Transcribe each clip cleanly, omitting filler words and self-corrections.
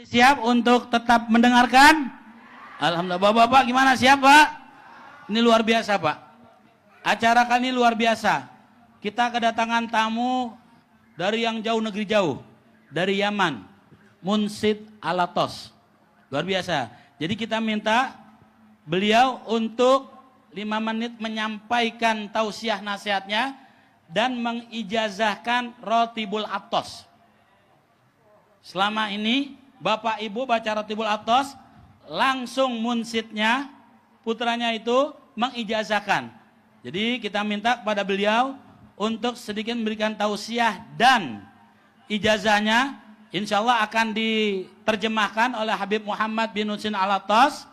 Siap untuk tetap mendengarkan? Alhamdulillah. Bapak-bapak gimana, siap Pak? Ini luar biasa Pak. Acara kali ini luar biasa. Kita kedatangan tamu dari yang jauh, negeri jauh. Dari Yaman. Munsid Alatos. Luar biasa. Jadi kita minta beliau untuk 5 menit menyampaikan tausiah nasihatnya dan mengijazahkan Rotibul Atos. Selama ini Bapak Ibu baca Rotibul Atos, langsung munsidnya, putranya itu mengijazahkan. Jadi kita minta kepada beliau untuk sedikit memberikan tausiah dan ijazahnya insya Allah akan diterjemahkan oleh Habib Muhammad bin Husin Alatos.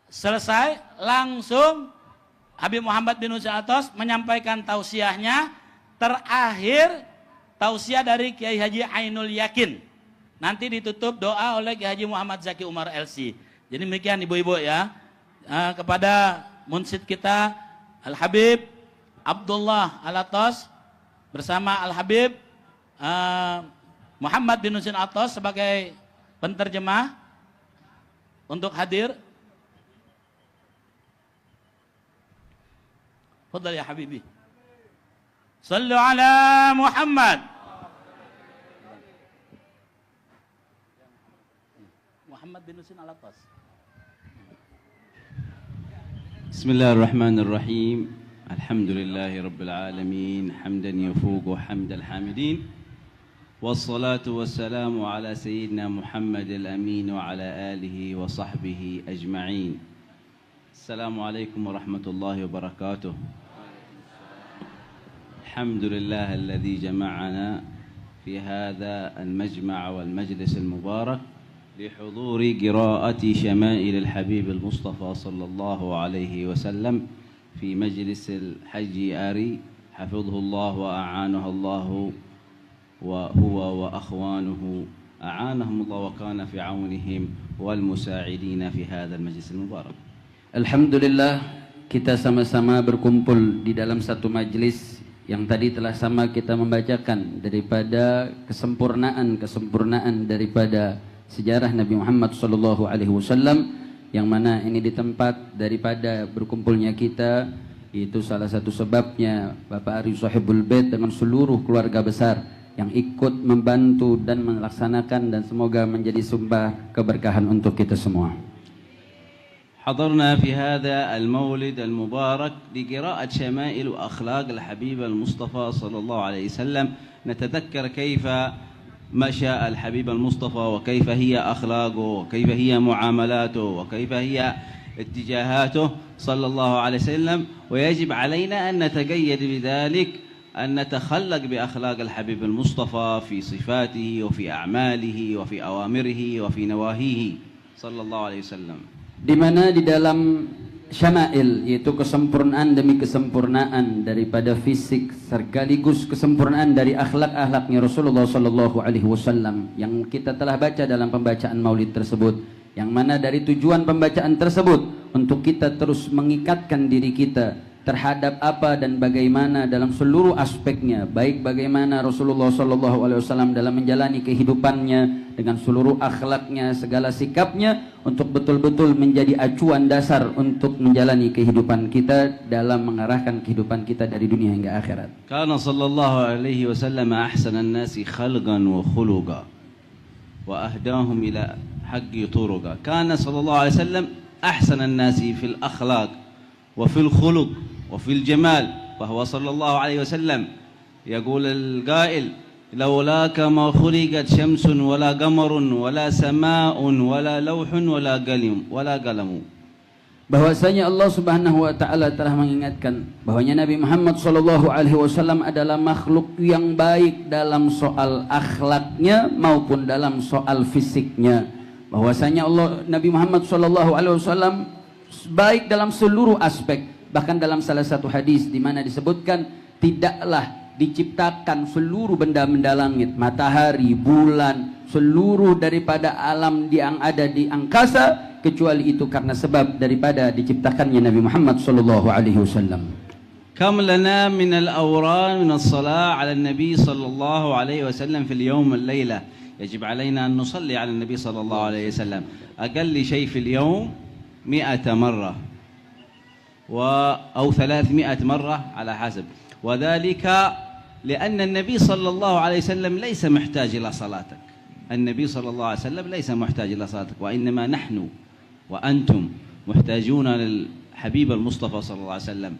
Selesai, langsung Habib Muhammad bin Husin Alatos menyampaikan tausiahnya. Terakhir, tausiah dari Kiai Haji Ainul Yakin. Nanti ditutup doa oleh Kiai Haji Muhammad Zaki Umar LC. Jadi demikian ibu-ibu ya. Kepada munsid kita Al-Habib Abdullah Alatos bersama Al-Habib Muhammad bin Husin Alatos sebagai penterjemah untuk hadir. Fadhal ya Habibi. Sallu ala Muhammad. Muhammad bin Husin Alatos. Bismillahirrahmanirrahim. Alhamdulillahi rabbil alamin, hamdan yafuqu hamdal hamidin. Wassalatu wassalamu ala sayyidina Muhammad al-amin wa ala alihi wa sahbihi ajma'in. Assalamualaikum warahmatullahi wabarakatuh. Alhamdulillah alladhi jama'ana fi hadha al-majma' wal majlis al-mubarak لحضور قراءة شمائل الحبيب المصطفى صلى الله عليه وسلم في مجلس الحج آري حفظه الله وأعانه الله وهو وأخوانه أعانهم الله وكان في عونهم والمساعدين في هذا المجلس المبارك. Alhamdulillah, kita sama-sama berkumpul di dalam satu majlis yang tadi telah sama kita membacakan daripada kesempurnaan daripada sejarah Nabi Muhammad SAW, yang mana ini di tempat daripada berkumpulnya kita, itu salah satu sebabnya Bapak Ari Sahibul Bait dengan seluruh keluarga besar yang ikut membantu dan melaksanakan, dan semoga menjadi sumber keberkahan untuk kita semua. حضرنا في هذا المولد المبارك لقراءة شمائل وأخلاق الحبيب المصطفى صلى الله عليه وسلم، نتذكر كيف مشى الحبيب المصطفى وكيف هي أخلاقه وكيف هي معاملاته وكيف هي اتجاهاته صلى الله عليه وسلم. ويجب علينا أن نتقيد بذلك، أن نتخلق بأخلاق الحبيب المصطفى في صفاته وفي أعماله وفي أوامره وفي نواهيه صلى الله عليه وسلم. Di mana di dalam syama'il, yaitu kesempurnaan demi kesempurnaan daripada fisik sekaligus kesempurnaan dari akhlak-akhlaknya Rasulullah sallallahu alaihi wasallam yang kita telah baca dalam pembacaan maulid tersebut, yang mana dari tujuan pembacaan tersebut untuk kita terus mengikatkan diri kita terhadap apa dan bagaimana dalam seluruh aspeknya, baik bagaimana Rasulullah sallallahu alaihi wasallam dalam menjalani kehidupannya dengan seluruh akhlaknya, segala sikapnya, untuk betul-betul menjadi acuan dasar untuk menjalani kehidupan kita dalam mengarahkan kehidupan kita dari dunia hingga akhirat. Kana sallallahu alaihi wasallam ahsanan nasi khalqan wa khuluqa wa ahdahum ila haqqi turuqa. Kana sallallahu alaihi wasallam ahsanan nasi fil akhlaq wa fil khuluq wa fil jamal, wa huwa sallallahu alaihi wasallam yaqul al-qail لولاك ما خلقت شمس ولا قمر ولا سماء ولا لوح ولا قلم. Bahwasanya Allah Subhanahu wa taala telah mengingatkan bahwanya Nabi Muhammad sallallahu alaihi wasallam adalah makhluk yang baik dalam soal akhlaknya maupun dalam soal fisiknya. Bahwasanya Nabi Muhammad sallallahu alaihi wasallam baik dalam seluruh aspek. Bahkan dalam salah satu hadis di mana disebutkan tidaklah diciptakan seluruh benda-benda langit, matahari, bulan, seluruh daripada alam yang ada di angkasa, kecuali itu karena sebab daripada diciptakannya Nabi Muhammad sallallahu alaihi wasallam. كم لنا من الأوراد من الصلاة على النبي صلى الله عليه وسلم في اليوم والليلة يجب علينا أن نصلي على النبي صلى الله عليه وسلم أقل شيء في اليوم 100 مرة أو 300 مرة على حسب، وذلك لأن النبي صلى الله عليه وسلم ليس محتاج إلى صلاتك. النبي صلى الله عليه وسلم ليس محتاج إلى صلاتك، وإنما نحن وأنتم محتاجون للحبيب المصطفى صلى الله عليه وسلم.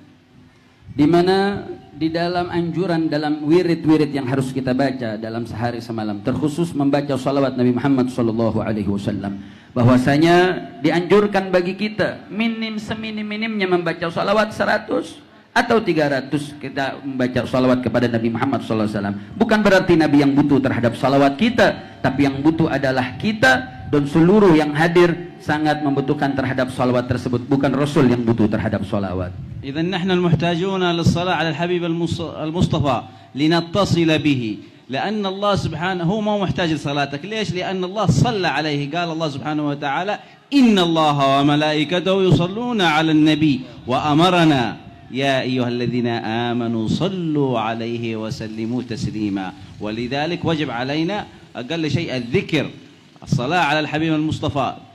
Di mana di dalam anjuran dalam wirid-wirid yang harus kita baca dalam sehari semalam, terkhusus membaca salawat Nabi Muhammad sallallahu alaihi wasallam, bahwasanya dianjurkan bagi kita seminim-minimnya membaca salawat 100 atau 300 kita membaca salawat kepada Nabi Muhammad sallallahu alaihi wasallam. Bukan berarti Nabi yang butuh terhadap salawat kita, tapi yang butuh adalah kita dan seluruh yang hadir sangat membutuhkan terhadap salawat tersebut, bukan Rasul yang butuh terhadap salawat. إذن نحن المحتاجون للصلاة على الحبيب المصطفى لنتصل به، لأن الله سبحانه هو ما محتاج لصلاتك. ليش؟ لأن الله صلى عليه. قال الله سبحانه وتعالى إن الله وملائكته يصلون على النبي وأمرنا يا أيها الذين آمنوا صلوا عليه وسلموا تسليما. ولذلك وجب علينا أقل شيء الذكر، الصلاة على الحبيب المصطفى.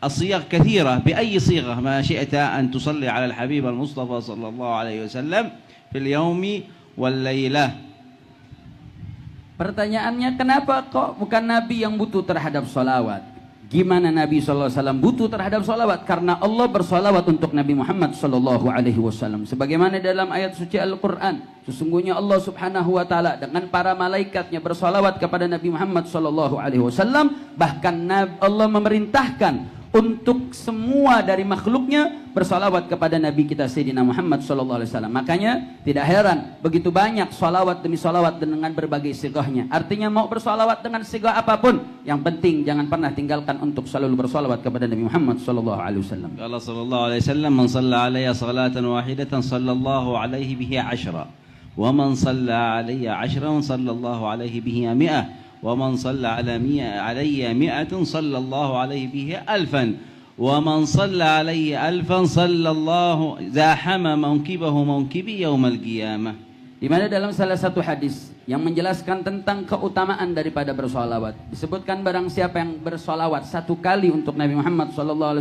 الصيغ كثيرة، بأي صيغة ما شئت أن تصلي على الحبيب المصطفى صلى الله عليه وسلم في اليوم والليلة. Pertanyaannya, kenapa kok bukan Nabi yang butuh terhadap salawat? Gimana Nabi SAW butuh terhadap salawat? Karena Allah bersalawat untuk Nabi Muhammad SAW. Sebagaimana dalam ayat suci Al-Quran, sesungguhnya Allah Subhanahu Wa Taala dengan para malaikatnya bersalawat kepada Nabi Muhammad SAW. Bahkan Allah memerintahkan untuk semua dari makhluknya bersalawat kepada Nabi kita Sayyidina Muhammad SAW. Makanya tidak heran begitu banyak salawat demi salawat dengan berbagai sigahnya. Artinya mau bersalawat dengan sigah apapun, yang penting jangan pernah tinggalkan untuk selalu bersalawat kepada Nabi Muhammad SAW. Allah sallallahu alaihi wasallam, man shalla alayya salatan wahidatan sallallahu alaihi biha 10, wa man shalla alayya 10 sallallahu alaihi biha 100. ومن صلى علي 100 صلى الله عليه به 1000 ومن صلى علي 1000 صلى الله زاحم منكبه منكبي يوم القيامة. Di mana dalam salah satu hadis yang menjelaskan tentang keutamaan daripada bersolawat, disebutkan barang siapa yang bersolawat 1 kali untuk Nabi Muhammad SAW,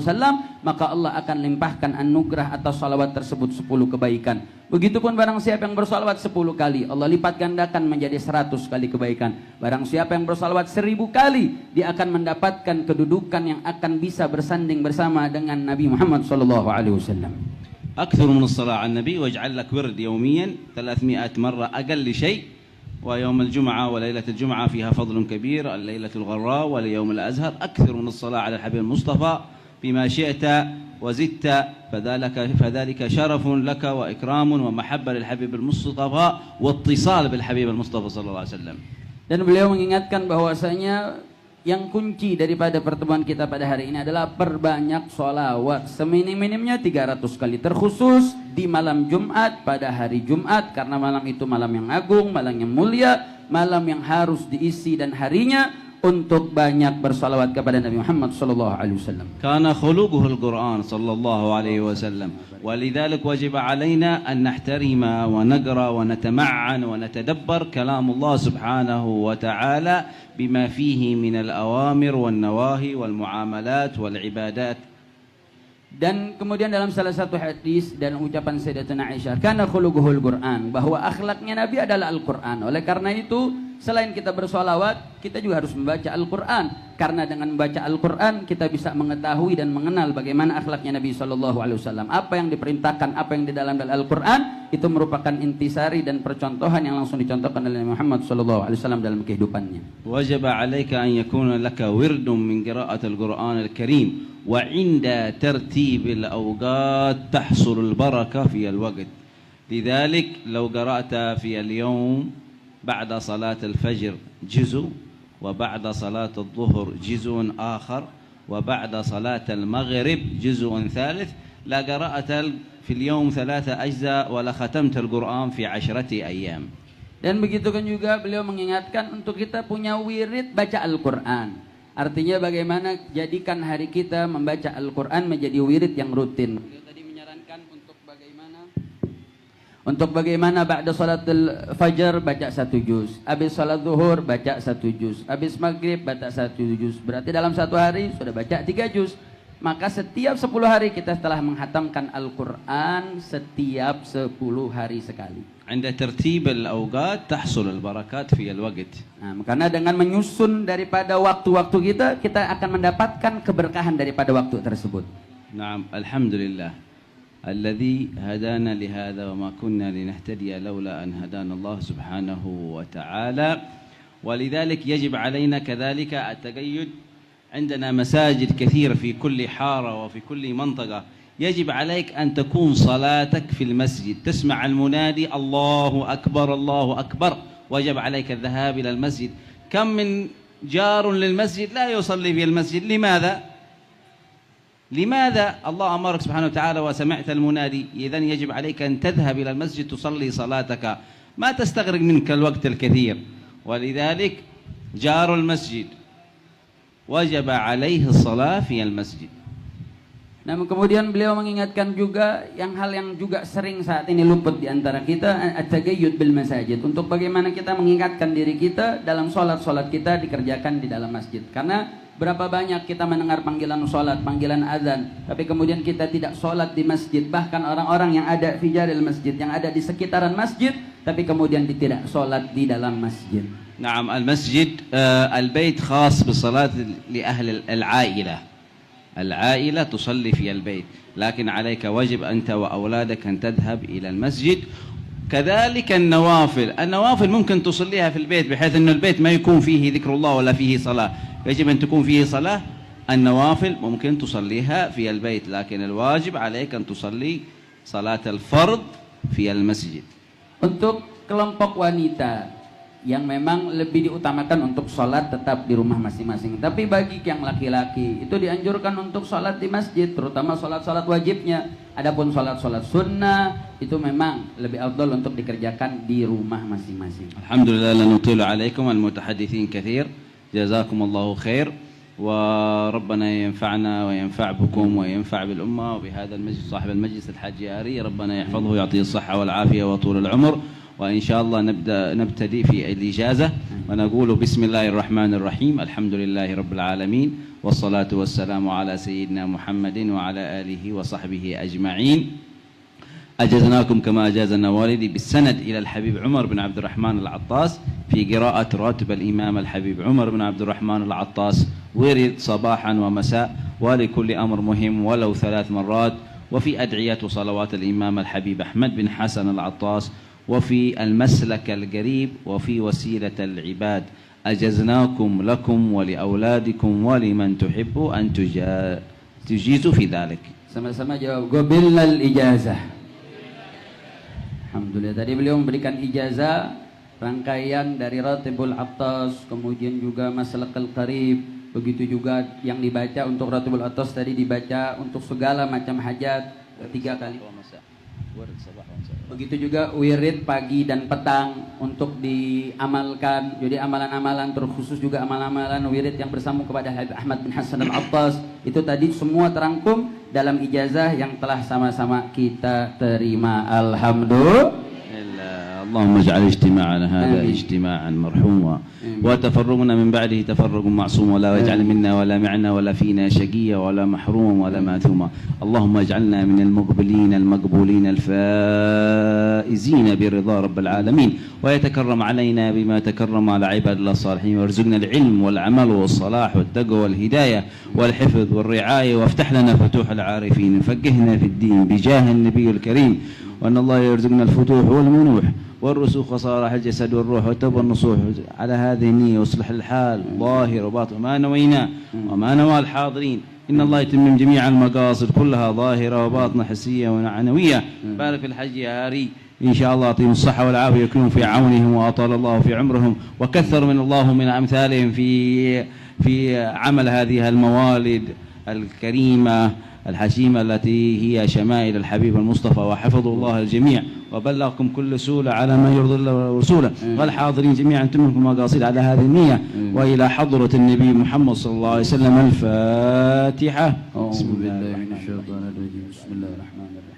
maka Allah akan limpahkan anugerah atas solawat tersebut 10 kebaikan. Begitupun barang siapa yang bersolawat 10 kali, Allah lipat gandakan menjadi 100 kali kebaikan. Barang siapa yang bersolawat 1000 kali, dia akan mendapatkan kedudukan yang akan bisa bersanding bersama dengan Nabi Muhammad SAW. أكثر من الصلاة على النبي، واجعل لك ورد يوميا 300 مرة أقل شيء. ويوم الجمعة وليلة الجمعة فيها فضل كبير، الليلة الغراء واليوم الأزهر. أكثر من الصلاة على الحبيب المصطفى بما شئت وزدت، فذلك شرف لك وإكرام ومحبة للحبيب المصطفى واتصال بالحبيب المصطفى صلى الله عليه وسلم. Dan beliau mengingatkan bahwasanya yang kunci daripada pertemuan kita pada hari ini adalah perbanyak sholawat, seminim-minimnya 300 kali, terkhusus di malam Jumat, pada hari Jumat, karena malam itu malam yang agung, malam yang mulia, malam yang harus diisi dan harinya untuk banyak bersalawat kepada Nabi Muhammad sallallahu alaihi wasallam. Kana khuluquhu al-Quran sallallahu alaihi wasallam. ولذلك وجب علينا أن نحترم ونقرأ ونتمعن ونتدبر كلام الله سبحانه وتعالى بما فيه من الأوامر والنواهي والمعاملات والعبادات. Dan kemudian dalam salah satu hadis dan ucapan Sayyidatuna Aisyah, kana khuluquhul Quran, bahwa akhlaknya Nabi adalah Al-Quran. Oleh karena itu, selain kita bersolawat, kita juga harus membaca Al-Quran. Karena dengan membaca Al-Quran, kita bisa mengetahui dan mengenal bagaimana akhlaknya Nabi SAW. Apa yang diperintahkan, apa yang di dalam Al-Quran, itu merupakan intisari dan percontohan yang langsung dicontohkan oleh Nabi Muhammad SAW dalam kehidupannya. Wajib alaika an yakuna laka wirdun min qira'at al-Quran al-Karim. وعند ترتيب الأوقات تحصل البركة في الوقت. لذلك لو قرأت في اليوم بعد صلاة الفجر جزء، وبعد صلاة الظهر جزء آخر، وبعد صلاة المغرب جزء ثالث، لقرأت في اليوم 3 أجزاء ولا ختمت القرآن في 10 أيام. Dan begitu kan juga beliau mengingatkan untuk kita punya wirid baca Al-Quran. Artinya bagaimana jadikan hari kita membaca Al-Quran menjadi wirid yang rutin. Beliau tadi menyarankan untuk bagaimana Untuk bagaimana ba'da salatul fajar baca 1 juz, habis salat zuhur baca 1 juz, habis maghrib baca 1 juz. Berarti dalam 1 hari sudah baca 3 juz. Maka setiap 10 hari kita telah menghatamkan Al-Quran setiap 10 hari sekali. عند ترتيب الأوقات تحصل البركات في الوقت. Nah, karena dengan menyusun daripada waktu-waktu kita, kita akan mendapatkan keberkahan daripada waktu tersebut. نعم الحمد لله الذي هدانا لهذا وما كنا لنهتدي لولا أن هدانا الله سبحانه وتعالى ولذلك يجب علينا كذلك التقيد عندنا مساجد كثيرة في كل حارة وفي كل منطقة يجب عليك أن تكون صلاتك في المسجد تسمع المنادي الله أكبر الله أكبر وجب عليك الذهاب إلى المسجد كم من جار للمسجد لا يصلي في المسجد لماذا الله أمرك سبحانه وتعالى وسمعت المنادي إذن يجب عليك أن تذهب إلى المسجد تصلي صلاتك ما تستغرق منك الوقت الكثير ولذلك جار المسجد وجب عليه الصلاة في المسجid. Namun kemudian beliau mengingatkan juga hal yang juga sering saat ini luput di antara kita, at-tagayyud bil masajid. Untuk bagaimana kita mengingatkan diri kita dalam sholat kita dikerjakan di dalam masjid. Karena berapa banyak kita mendengar panggilan sholat, panggilan azan, tapi kemudian kita tidak sholat di masjid. Bahkan orang-orang yang ada fi jaril masjid, yang ada di sekitaran masjid, tapi kemudian tidak sholat di dalam masjid. نعم المسجد البيت خاص بالصلاة لأهل العائلة تصلي في البيت لكن عليك واجب أنت وأولادك أن تذهب إلى المسجد كذلك النوافل ممكن تصليها في البيت بحيث أن البيت ما يكون فيه ذكر الله ولا فيه صلاة يجب أن تكون فيه صلاة النوافل ممكن تصليها في البيت لكن الواجب عليك أن تصلي صلاة الفرض في المسجد. Untuk kelompok wanita yang memang lebih diutamakan untuk sholat tetap di rumah masing-masing. Tapi bagi yang laki-laki itu dianjurkan untuk sholat di masjid, terutama sholat-sholat wajibnya. Adapun sholat-sholat sunnah itu memang lebih afdal untuk dikerjakan di rumah masing-masing. Alhamdulillah la nutilu alaikum al-mutahaddithin kathir. Jazakum Allahu khair. وربنا ينفعنا وينفع بكم وينفع بالأمة وبهذا المجلس صاحب المجلس الحاج ياري ربنا يحفظه ويعطيه الصحة والعافية وطول العمر وإن شاء الله نبتدي في الإجازة ونقول بسم الله الرحمن الرحيم الحمد لله رب العالمين والصلاة والسلام على سيدنا محمد وعلى آله وصحبه أجمعين أجزناكم كما أجازنا والدي بالسند إلى الحبيب عمر بن عبد الرحمن العطاس في قراءة راتب الإمام الحبيب عمر بن عبد الرحمن العطاس ورد صباحا ومساء ولكل أمر مهم ولو 3 مرات وفي أدعية وصلوات الإمام الحبيب أحمد بن حسن العطاس وفي المسلك القريب وفي وسيلة العباد أجزناكم لكم ولأولادكم ولمن تحبوا أن تجيزوا في ذلك. Sama-sama jawab qabilnal ijazah. Alhamdulillah, tadi beliau memberikan ijazah rangkaian dari Ratibul Attas, kemudian juga Maslakul Qarib, begitu juga yang dibaca untuk Ratibul Attas tadi dibaca untuk segala macam hajat 3 kali. Begitu juga wirid pagi dan petang untuk diamalkan. Jadi amalan-amalan terkhusus juga amalan-amalan wirid yang bersambung kepada Habib Ahmad bin Hasan al-Attas. Itu tadi semua terangkum dalam ijazah yang telah sama-sama kita terima. Alhamdulillah. اللهم اجعل اجتماعنا هذا اجتماعا مرحوما وتفرقنا من بعده تفرق معصوم ولا يجعل منا ولا معنا ولا فينا شقيا ولا محروما ولا ماثوما اللهم اجعلنا من المقبلين المقبولين الفائزين برضا رب العالمين ويتكرم علينا بما تكرم على عباد الله الصالحين وارزقنا العلم والعمل والصلاح والتقوى والهداية والحفظ والرعاية وافتح لنا فتوح العارفين فقهنا في الدين بجاه النبي الكريم وأن الله يرزقنا الفتوح والمنوح والرسوخ وصالح الجسد والروح والتوبة والنصوح على هذه النية واصلح الحال ظاهر وباطن ما نوينا وما نوى الحاضرين إن الله يتمم جميع المقاصد كلها ظاهرة وباطنة حسية ومعنوية بارك في الحج يا هاري إن شاء الله يعطيهم الصحة والعافية يكونوا في عونهم وأطال الله في عمرهم وكثر من الله من أمثالهم في عمل هذه الموالد الكريمة الحشيمة التي هي شمائل الحبيب المصطفى وحفظ الله الجميع وبلغكم كل سولة على ما يرضي الله ورسوله والحاضرين جميعا تمكم مقاصد على هذه النية وإلى حضرة النبي محمد صلى الله عليه وسلم الفاتحة. بسم الله الرحمن الرحيم.